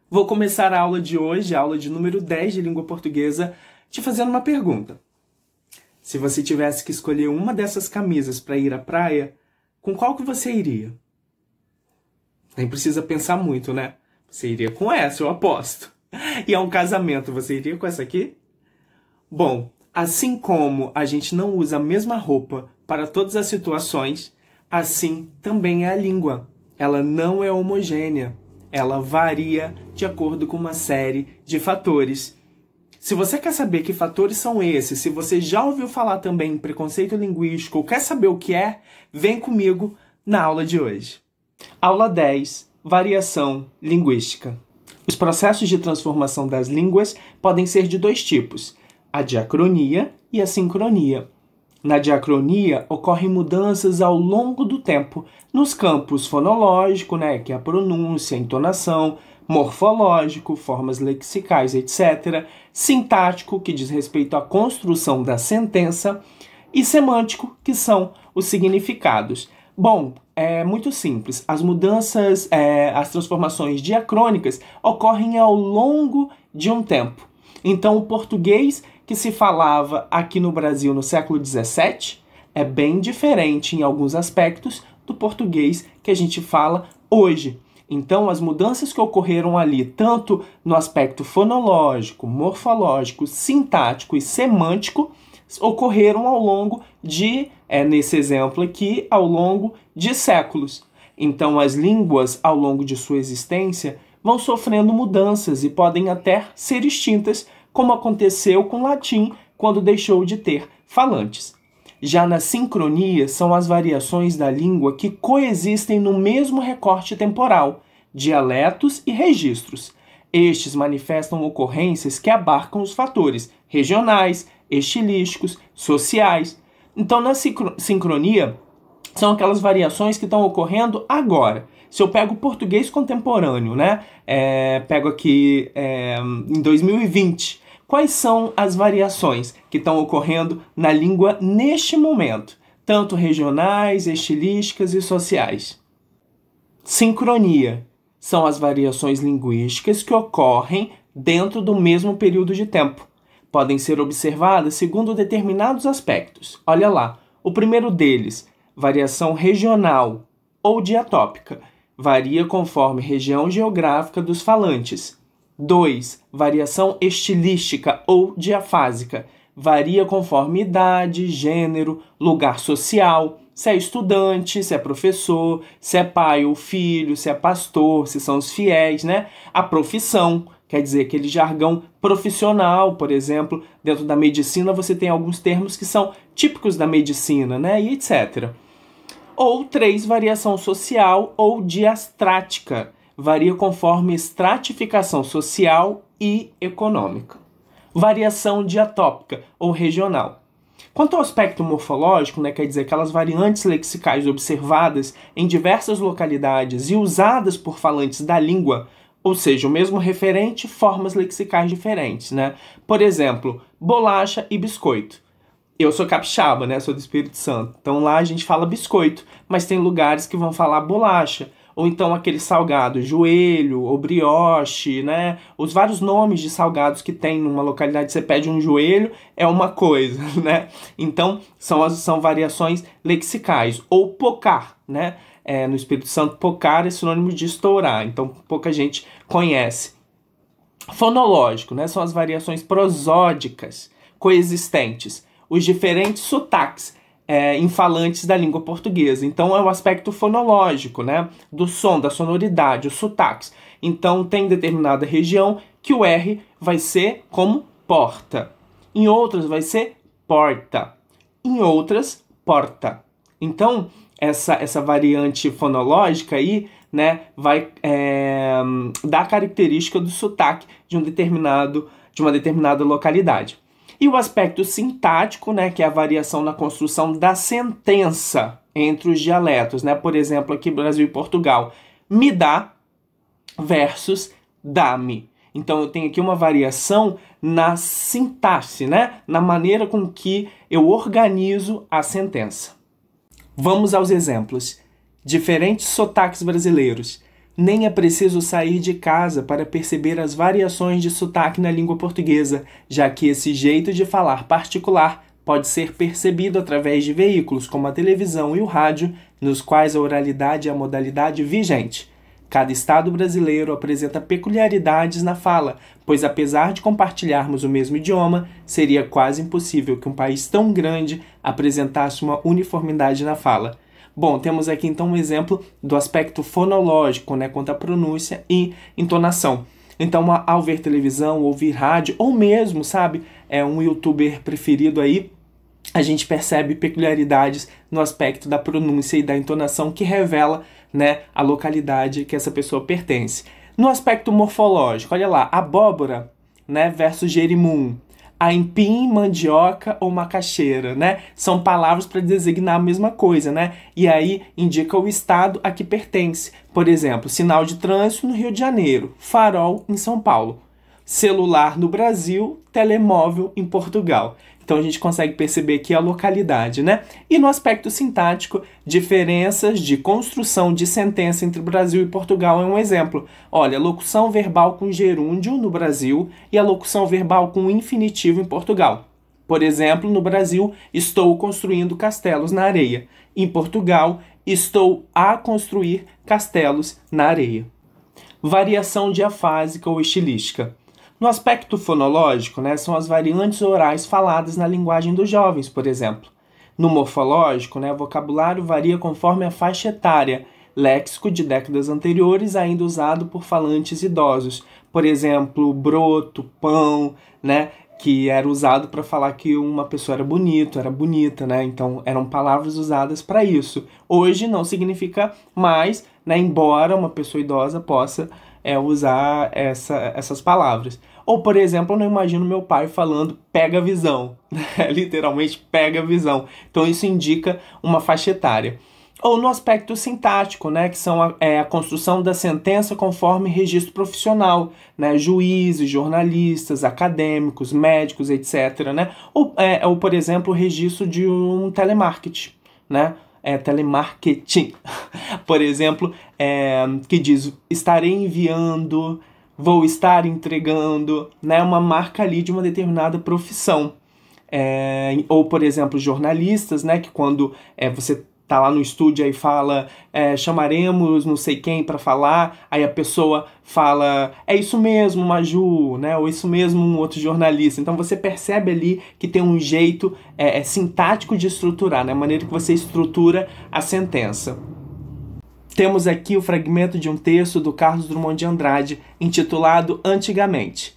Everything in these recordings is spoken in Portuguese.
Vou começar a aula de hoje, a aula de número 10 de língua portuguesa, te fazendo uma pergunta. Se você tivesse que escolher uma dessas camisas para ir à praia, com qual que você iria? Nem precisa pensar muito, né? Você iria com essa, eu aposto. E é um casamento, você iria com essa aqui? Bom, assim como a gente não usa a mesma roupa para todas as situações, assim também é a língua. Ela não é homogênea. Ela varia de acordo com uma série de fatores. Se você quer saber que fatores são esses, se você já ouviu falar também em preconceito linguístico ou quer saber o que é, vem comigo na aula de hoje. Aula 10. Variação linguística. Os processos de transformação das línguas podem ser de dois tipos, a diacronia e a sincronia. Na diacronia, ocorrem mudanças ao longo do tempo nos campos fonológico, que é a pronúncia, a entonação, morfológico, formas lexicais, etc., sintático, que diz respeito à construção da sentença, e semântico, que são os significados. Bom, é muito simples. As mudanças, as transformações diacrônicas ocorrem ao longo de um tempo. Então, o português que se falava aqui no Brasil no século XVII é bem diferente em alguns aspectos do português que a gente fala hoje. Então, as mudanças que ocorreram ali, tanto no aspecto fonológico, morfológico, sintático e semântico, ocorreram ao longo de, nesse exemplo aqui, ao longo de séculos. Então, as línguas, ao longo de sua existência, vão sofrendo mudanças e podem até ser extintas, como aconteceu com o latim quando deixou de ter falantes. Já na sincronia, são as variações da língua que coexistem no mesmo recorte temporal, dialetos e registros. Estes manifestam ocorrências que abarcam os fatores regionais, estilísticos, sociais. Então, na sincronia, são aquelas variações que estão ocorrendo agora. Se eu pego o português contemporâneo, pego aqui em 2020, quais são as variações que estão ocorrendo na língua neste momento, tanto regionais, estilísticas e sociais? Sincronia são as variações linguísticas que ocorrem dentro do mesmo período de tempo. Podem ser observadas segundo determinados aspectos. Olha lá, o primeiro deles, variação regional ou diatópica, varia conforme região geográfica dos falantes. 2. Variação estilística ou diafásica, varia conforme idade, gênero, lugar social, se é estudante, se é professor, se é pai ou filho, se é pastor, se são os fiéis, A profissão, quer dizer, aquele jargão profissional, por exemplo, dentro da medicina você tem alguns termos que são típicos da medicina, e etc. Ou 3, variação social ou diastrática, varia conforme estratificação social e econômica. Variação diatópica ou regional. Quanto ao aspecto morfológico, quer dizer, aquelas variantes lexicais observadas em diversas localidades e usadas por falantes da língua, ou seja, o mesmo referente, formas lexicais diferentes, Por exemplo, bolacha e biscoito. Eu sou capixaba, sou do Espírito Santo, então lá a gente fala biscoito, mas tem lugares que vão falar bolacha, ou então aquele salgado, joelho, ou brioche, Os vários nomes de salgados que tem numa localidade, você pede um joelho, é uma coisa, Então, são variações lexicais. Ou pocar, no Espírito Santo, pocar é sinônimo de estourar, então pouca gente conhece. Fonológico, são as variações prosódicas coexistentes, os diferentes sotaques em falantes da língua portuguesa. Então, é o aspecto fonológico, do som, da sonoridade, os sotaques. Então, tem determinada região que o R vai ser como porta. Em outras, vai ser porta. Em outras, porta. Então, essa variante fonológica aí, vai dar a característica do sotaque de uma determinada localidade. E o aspecto sintático, que é a variação na construção da sentença entre os dialetos, Por exemplo, aqui Brasil e Portugal, me dá versus dá-me. Então, eu tenho aqui uma variação na sintaxe, Na maneira com que eu organizo a sentença. Vamos aos exemplos. Diferentes sotaques brasileiros. Nem é preciso sair de casa para perceber as variações de sotaque na língua portuguesa, já que esse jeito de falar particular pode ser percebido através de veículos como a televisão e o rádio, nos quais a oralidade é a modalidade vigente. Cada estado brasileiro apresenta peculiaridades na fala, pois apesar de compartilharmos o mesmo idioma, seria quase impossível que um país tão grande apresentasse uma uniformidade na fala. Bom, temos aqui então um exemplo do aspecto fonológico, né, quanto à pronúncia e entonação. Então, ao ver televisão, ouvir rádio, ou mesmo, sabe, um youtuber preferido aí, a gente percebe peculiaridades no aspecto da pronúncia e da entonação que revela, né, a localidade que essa pessoa pertence. No aspecto morfológico, olha lá, abóbora, né, versus jerimum, aipim, mandioca ou macaxeira, né? São palavras para designar a mesma coisa, né? E aí indica o estado a que pertence. Por exemplo, sinal de trânsito no Rio de Janeiro, farol em São Paulo, celular no Brasil, telemóvel em Portugal. Então a gente consegue perceber aqui a localidade, né? E no aspecto sintático, diferenças de construção de sentença entre Brasil e Portugal é um exemplo. Olha, locução verbal com gerúndio no Brasil e a locução verbal com infinitivo em Portugal. Por exemplo, no Brasil, estou construindo castelos na areia. Em Portugal, estou a construir castelos na areia. Variação diafásica ou estilística. No aspecto fonológico, né, são as variantes orais faladas na linguagem dos jovens, por exemplo. No morfológico, né, o vocabulário varia conforme a faixa etária, léxico de décadas anteriores ainda usado por falantes idosos. Por exemplo, broto, pão, né, que era usado para falar que uma pessoa era bonito, era bonita, né? Então eram palavras usadas para isso. Hoje não significa mais, né, embora uma pessoa idosa possa usar essas palavras. Ou, por exemplo, eu não imagino meu pai falando pega a visão, literalmente pega a visão. Então isso indica uma faixa etária. Ou no aspecto sintático, né, que são a construção da sentença conforme registro profissional, né, juízes, jornalistas, acadêmicos, médicos, etc. Né? Ou, por exemplo, o registro de um telemarketing, né? Telemarketing, por exemplo, que diz estarei enviando, vou estar entregando, né, uma marca ali de uma determinada profissão. Ou, por exemplo, jornalistas, né, que quando você tá lá no estúdio aí fala, chamaremos não sei quem para falar, aí a pessoa fala, é isso mesmo, Maju, né? Ou isso mesmo, um outro jornalista. Então você percebe ali que tem um jeito sintático de estruturar, né? A maneira que você estrutura a sentença. Temos aqui o fragmento de um texto do Carlos Drummond de Andrade, intitulado Antigamente.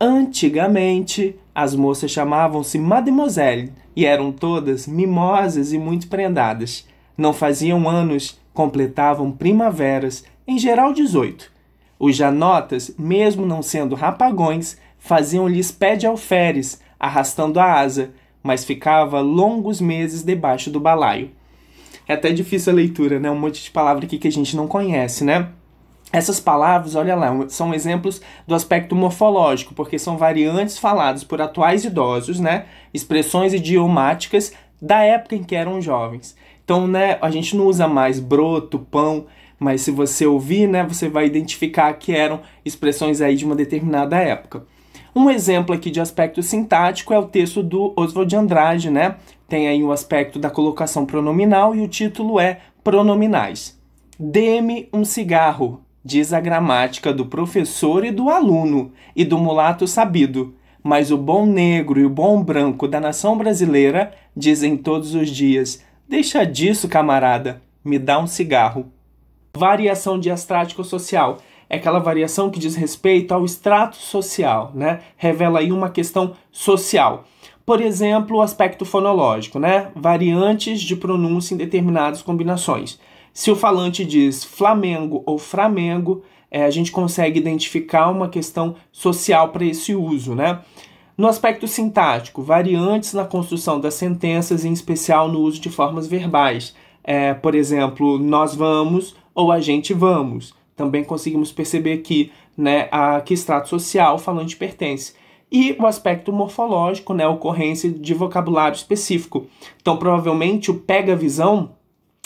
Antigamente, as moças chamavam-se Mademoiselle e eram todas mimosas e muito prendadas. Não faziam anos, completavam primaveras, em geral 18. Os janotas, mesmo não sendo rapagões, faziam-lhes pé de alferes, arrastando a asa, mas ficava longos meses debaixo do balaio. É até difícil a leitura, né? Um monte de palavra aqui que a gente não conhece, né? Essas palavras, olha lá, são exemplos do aspecto morfológico, porque são variantes faladas por atuais idosos, né? Expressões idiomáticas da época em que eram jovens. Então, né, a gente não usa mais broto, pão, mas se você ouvir, né, você vai identificar que eram expressões aí de uma determinada época. Um exemplo aqui de aspecto sintático é o texto do Oswald de Andrade, né? Tem aí o aspecto da colocação pronominal e o título é Pronominais. Dê-me um cigarro, diz a gramática do professor e do aluno, e do mulato sabido. Mas o bom negro e o bom branco da nação brasileira dizem todos os dias, deixa disso, camarada, me dá um cigarro. Variação diastrático-social é aquela variação que diz respeito ao extrato social, né? Revela aí uma questão social. Por exemplo, o aspecto fonológico, né? Variantes de pronúncia em determinadas combinações. Se o falante diz Flamengo ou Framengo, a gente consegue identificar uma questão social para esse uso, né? No aspecto sintático, variantes na construção das sentenças, em especial no uso de formas verbais. Por exemplo, nós vamos ou a gente vamos. Também conseguimos perceber aqui, né, a que extrato social o falante pertence. E o aspecto morfológico, né, a ocorrência de vocabulário específico. Então, provavelmente, o pega-visão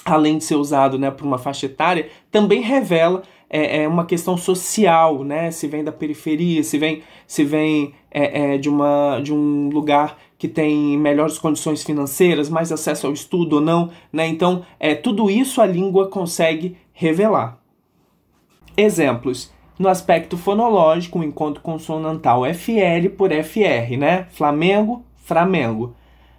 além de ser usado, né, por uma faixa etária, também revela uma questão social, né? Se vem da periferia, se vem de um lugar que tem melhores condições financeiras, mais acesso ao estudo ou não, né? Então, tudo isso a língua consegue revelar. Exemplos. No aspecto fonológico, o encontro consonantal FL por FR, né? Flamengo, Framengo.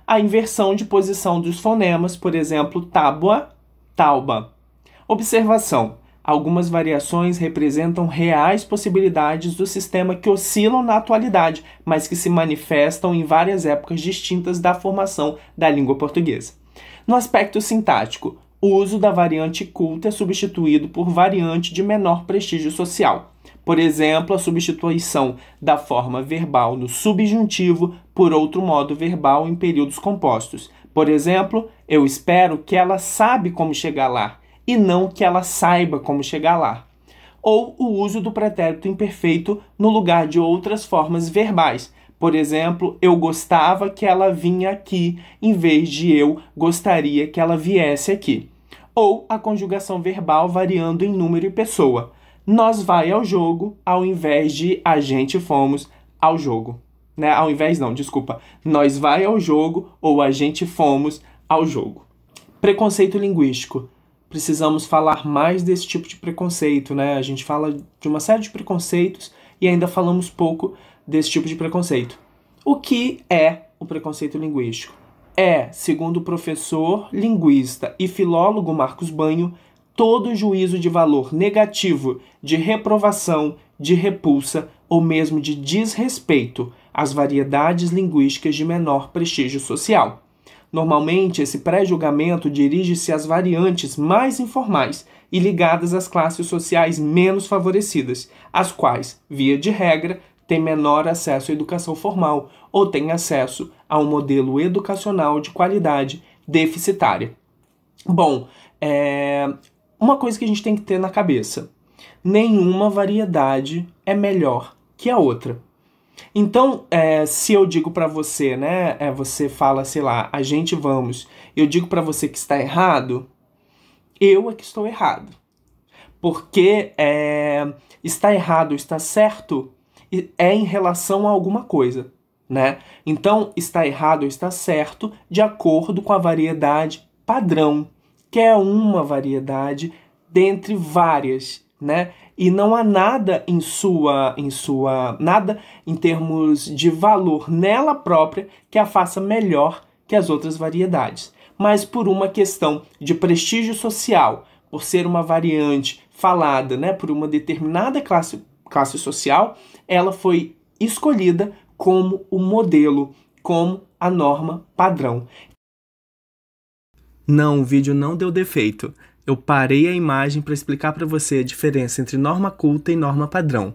A inversão de posição dos fonemas, por exemplo, tábua, tauba. Observação. Algumas variações representam reais possibilidades do sistema que oscilam na atualidade, mas que se manifestam em várias épocas distintas da formação da língua portuguesa. No aspecto sintático, o uso da variante culta é substituído por variante de menor prestígio social. Por exemplo, a substituição da forma verbal no subjuntivo por outro modo verbal em períodos compostos. Por exemplo, eu espero que ela sabe como chegar lá, e não que ela saiba como chegar lá. Ou o uso do pretérito imperfeito no lugar de outras formas verbais. Por exemplo, eu gostava que ela vinha aqui, em vez de eu gostaria que ela viesse aqui. Ou a conjugação verbal variando em número e pessoa. Nós vai ao jogo, ao invés de a gente fomos ao jogo. Né? Ao invés não, desculpa. Nós vai ao jogo ou a gente fomos ao jogo. Preconceito linguístico. Precisamos falar mais desse tipo de preconceito, né? A gente fala de uma série de preconceitos e ainda falamos pouco desse tipo de preconceito. O que é o preconceito linguístico? Segundo o professor, linguista e filólogo Marcos Banho, todo juízo de valor negativo, de reprovação, de repulsa ou mesmo de desrespeito às variedades linguísticas de menor prestígio social. Normalmente, esse pré-julgamento dirige-se às variantes mais informais e ligadas às classes sociais menos favorecidas, as quais, via de regra, têm menor acesso à educação formal ou têm acesso a um modelo educacional de qualidade deficitária. Bom, uma coisa que a gente tem que ter na cabeça: nenhuma variedade é melhor que a outra. Então, se eu digo para você, né, você fala, sei lá, a gente vamos, eu digo para você que está errado, eu é que estou errado. Porque está errado, está certo, é em relação a alguma coisa, né? Então, está errado ou está certo de acordo com a variedade padrão, que é uma variedade dentre várias, né? E não há nada nada em termos de valor nela própria que a faça melhor que as outras variedades. Mas por uma questão de prestígio social, por ser uma variante falada, né, por uma determinada classe social, ela foi escolhida como o modelo, como a norma padrão. Não, o vídeo não deu defeito. Eu parei a imagem para explicar para você a diferença entre norma culta e norma padrão.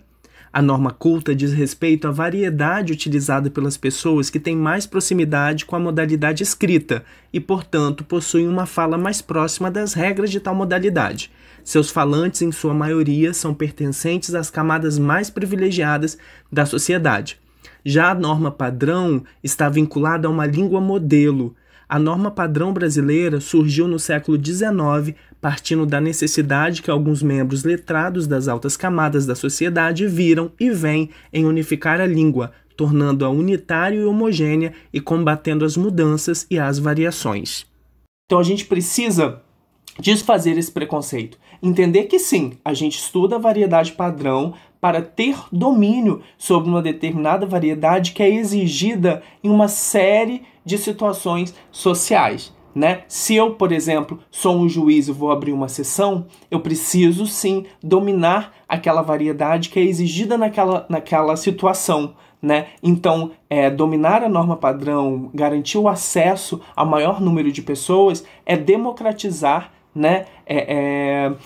A norma culta diz respeito à variedade utilizada pelas pessoas que têm mais proximidade com a modalidade escrita e, portanto, possuem uma fala mais próxima das regras de tal modalidade. Seus falantes, em sua maioria, são pertencentes às camadas mais privilegiadas da sociedade. Já a norma padrão está vinculada a uma língua modelo. A norma padrão brasileira surgiu no século XIX, partindo da necessidade que alguns membros letrados das altas camadas da sociedade viram e veem em unificar a língua, tornando-a unitária e homogênea e combatendo as mudanças e as variações. Então a gente precisa desfazer esse preconceito. Entender que sim, a gente estuda a variedade padrão para ter domínio sobre uma determinada variedade que é exigida em uma série de situações sociais, né? Se eu, por exemplo, sou um juiz e vou abrir uma sessão, eu preciso sim dominar aquela variedade que é exigida naquela situação, né? Então, dominar a norma padrão, garantir o acesso ao maior número de pessoas, é democratizar, né?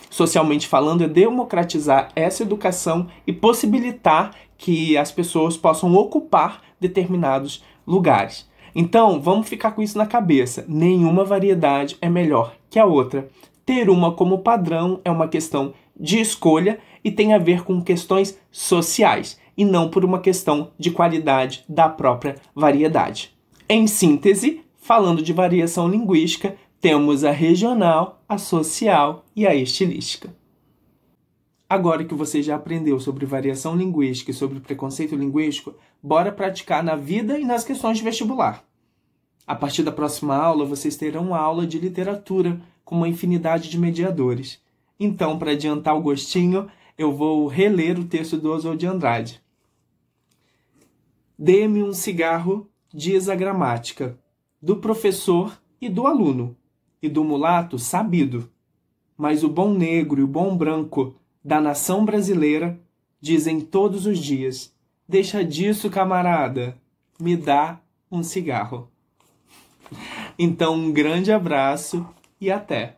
Socialmente falando, é democratizar essa educação e possibilitar que as pessoas possam ocupar determinados lugares. Então, vamos ficar com isso na cabeça. Nenhuma variedade é melhor que a outra. Ter uma como padrão é uma questão de escolha e tem a ver com questões sociais, e não por uma questão de qualidade da própria variedade. Em síntese, falando de variação linguística, Temos a regional, a social e a estilística. Agora que você já aprendeu sobre variação linguística e sobre preconceito linguístico, bora praticar na vida e nas questões de vestibular. A partir da próxima aula, vocês terão uma aula de literatura com uma infinidade de mediadores. Então, para adiantar o gostinho, eu vou reler o texto do Oswald de Andrade. Dê-me um cigarro, diz a gramática, do professor e do aluno, e do mulato sabido. Mas o bom negro e o bom branco da nação brasileira dizem todos os dias: deixa disso, camarada, me dá um cigarro. Então, um grande abraço e até!